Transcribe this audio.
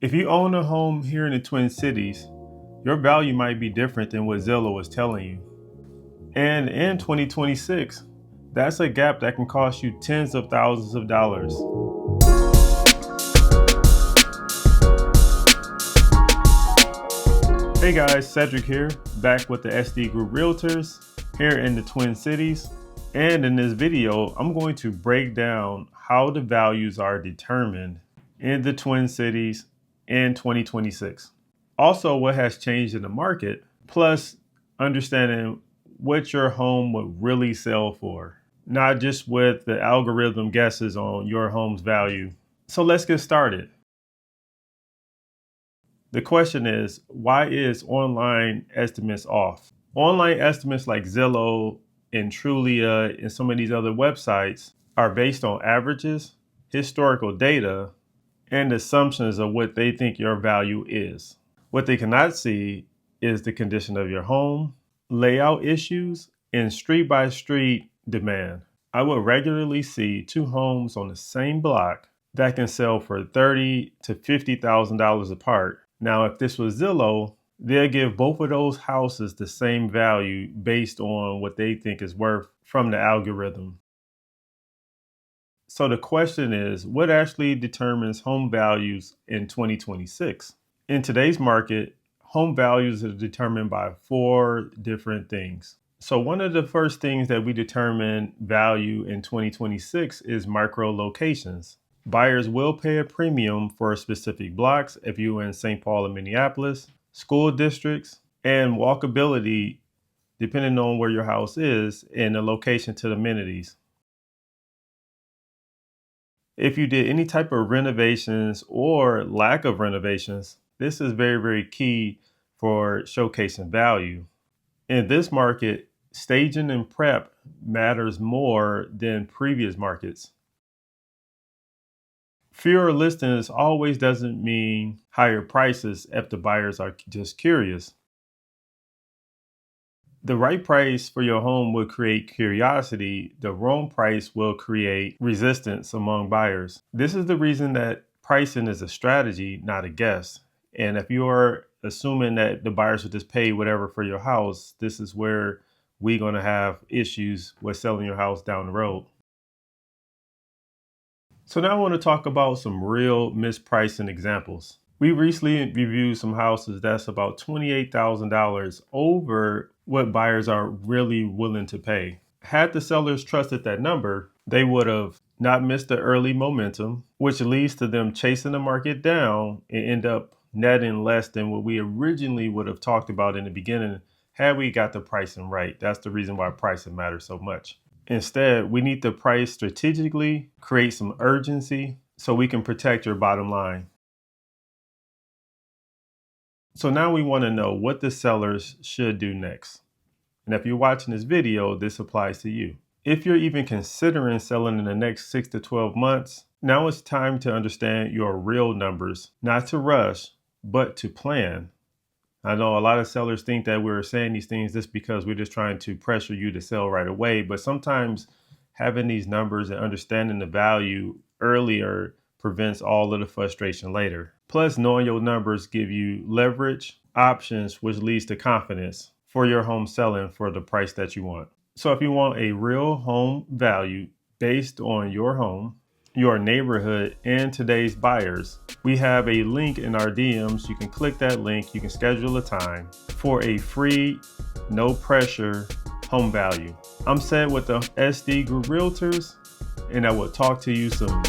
If you own a home here in the Twin Cities, your value might be different than what Zillow is telling you. And in 2026, that's a gap that can cost you tens of thousands of dollars. Hey guys, Cedric here, back with the SD Group Realtors here in the Twin Cities. And in this video, I'm going to break down how the values are determined in the Twin Cities in 2026. Also, what has changed in the market, plus understanding what your home would really sell for, not just with the algorithm guesses on your home's value. So let's get started. The question is, why is online estimates off? Online estimates like Zillow and Trulia and some of these other websites are based on averages, historical data, and assumptions of what they think your value is. What they cannot see is the condition of your home, layout issues, and street by street demand. I will regularly see two homes on the same block that can sell for $30,000 to $50,000 apart. Now, if this was Zillow, they'll give both of those houses the same value based on what they think is worth from the algorithm. So the question is, what actually determines home values in 2026? In today's market, home values are determined by four different things. So one of the first things that we determine value in 2026 is micro locations. Buyers will pay a premium for specific blocks if you're in St. Paul and Minneapolis, school districts, and walkability depending on where your house is and the location to the amenities. If you did any type of renovations or lack of renovations, this is very, very key for showcasing value. In this market, staging and prep matters more than previous markets. Fewer listings always doesn't mean higher prices if the buyers are just curious. The right price for your home will create curiosity. The wrong price will create resistance among buyers. This is the reason that pricing is a strategy, not a guess. And if you're assuming that the buyers will just pay whatever for your house, this is where we're going to have issues with selling your house down the road. So now I want to talk about some real mispricing examples. We recently reviewed some houses that's about $28,000 over what buyers are really willing to pay. Had the sellers trusted that number, they would have not missed the early momentum, which leads to them chasing the market down and end up netting less than what we originally would have talked about in the beginning had we got the pricing right. That's the reason why pricing matters so much. Instead, we need to price strategically, create some urgency so we can protect your bottom line. So now we want to know what the sellers should do next. And if you're watching this video, this applies to you. If you're even considering selling in the next 6 to 12 months, now it's time to understand your real numbers, not to rush, but to plan. I know a lot of sellers think that we're saying these things just because we're just trying to pressure you to sell right away. But sometimes having these numbers and understanding the value earlier prevents all of the frustration later. Plus, knowing your numbers give you leverage, options, which leads to confidence for your home selling for the price that you want. So if you want a real home value based on your home, your neighborhood, and today's buyers, we have a link in our DMs. You can click that link. You can schedule a time for a free, no pressure home value. I'm Ced with the SD Group Realtors, and I will talk to you soon.